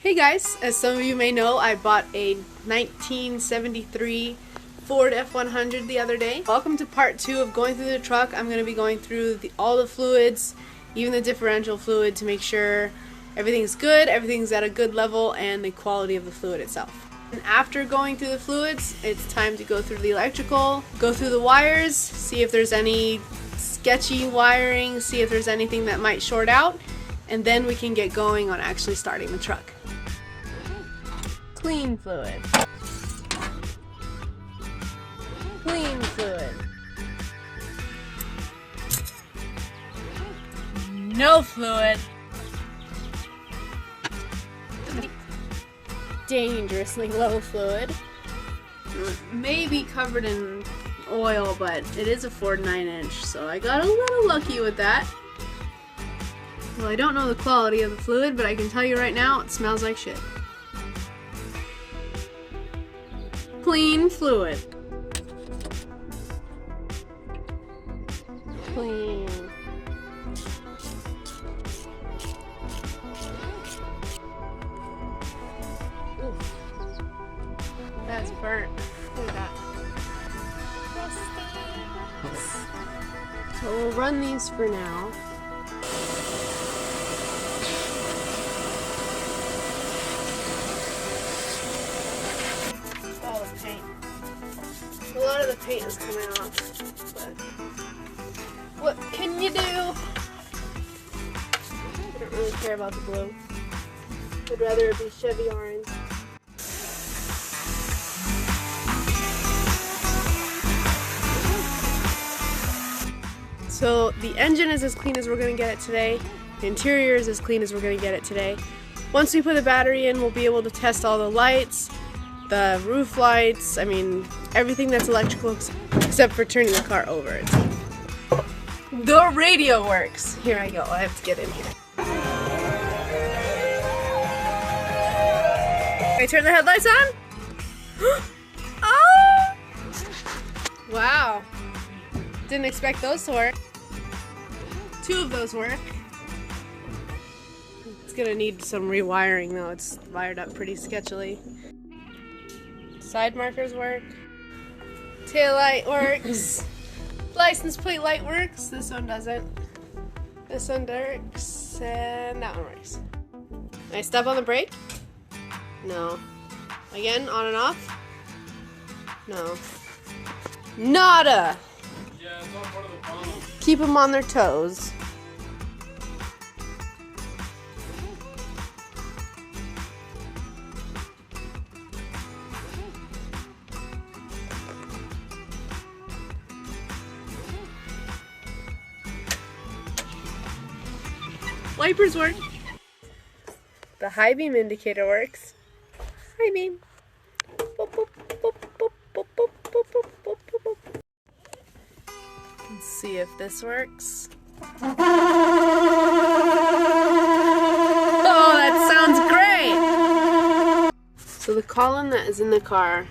Hey guys, as some of you may know, I bought a 1973 Ford F100 the other day. Welcome to part 2 of going through the truck. I'm going to be going through all the fluids, even the differential fluid, to make sure everything's good, everything's at a good level, and the quality of the fluid itself. And after going through the fluids, it's time to go through the electrical, go through the wires, see if there's any sketchy wiring, see if there's anything that might short out, and then we can get going on actually starting the truck. Clean fluid. Clean fluid. No fluid. Dangerously low fluid. Maybe covered in oil, but it is a Ford 9-inch, so I got a little lucky with that. Well, I don't know the quality of the fluid, but I can tell you right now, it smells like shit. Clean fluid. Clean. Oof. That's burnt. Look at that. So we'll run these for now. A lot of the paint is coming off, but what can you do? I don't really care about the blue. I'd rather it be Chevy orange. So the engine is as clean as we're going to get it today. The interior is as clean as we're going to get it today. Once we put the battery in, we'll be able to test all the lights, the roof lights, I mean, everything that's electrical except for turning the car over. The radio works. Here I go, I have to get in here. I turn the headlights on? Oh! Wow. Didn't expect those to work. 2 of those work. It's gonna need some rewiring though, it's wired up pretty sketchily. Side markers work. Tail light works. License plate light works. This one doesn't. This one works. And that one works. Can I step on the brake? No. Again, on and off? No. Nada! Yeah, it's all part of the problem. Keep them on their toes. Wipers work. The high beam indicator works. High beam. Boop, boop, boop, boop, boop, boop, boop, boop, boop, boop. Let's see if this works. Oh, that sounds great! So the column that is in the car,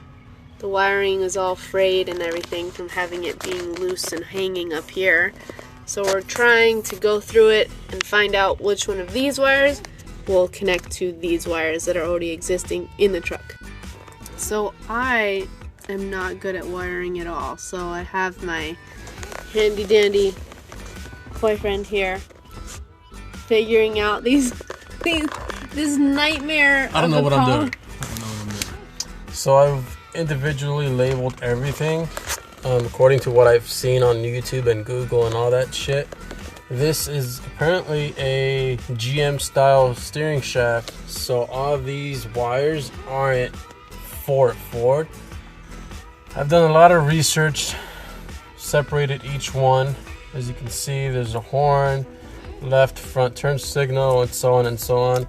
the wiring is all frayed and everything from having it being loose and hanging up here. So we're trying to go through it and find out which one of these wires will connect to these wires that are already existing in the truck. So I am not good at wiring at all. So I have my handy dandy boyfriend here figuring out this nightmare. I don't know what I'm doing. So I've individually labeled everything. According to what I've seen on YouTube and Google and all that shit, this is apparently a GM style steering shaft, so all of these wires aren't for Ford. I've done a lot of research, separated each one. As you can see, there's a horn, left front turn signal, and so on and so on,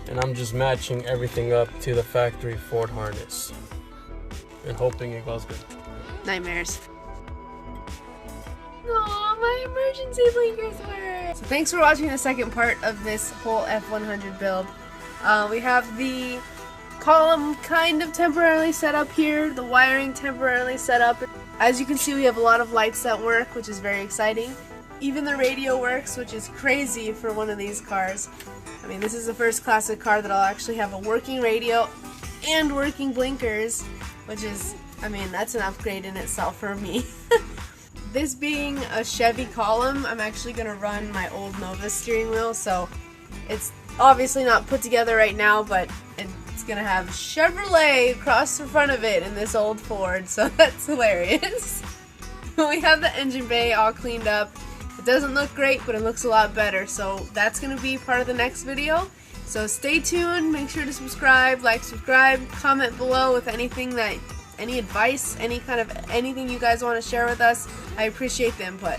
and I'm just matching everything up to the factory Ford harness and hoping it goes good. Nightmares. Aw, my emergency blinkers work! So thanks for watching the second part of this whole F100 build. We have the column kind of temporarily set up here, the wiring temporarily set up. As you can see, we have a lot of lights that work, which is very exciting. Even the radio works, which is crazy for one of these cars. I mean, this is the first classic car that I'll actually have a working radio and working blinkers, which is, I mean, that's an upgrade in itself for me. This being a Chevy column, I'm actually going to run my old Nova steering wheel, so it's obviously not put together right now, but it's going to have Chevrolet across the front of it in this old Ford, so that's hilarious. We have the engine bay all cleaned up. It doesn't look great, but it looks a lot better, so that's going to be part of the next video. So stay tuned, make sure to subscribe, subscribe, comment below with anything that, any advice, anything you guys want to share with us. I appreciate the input.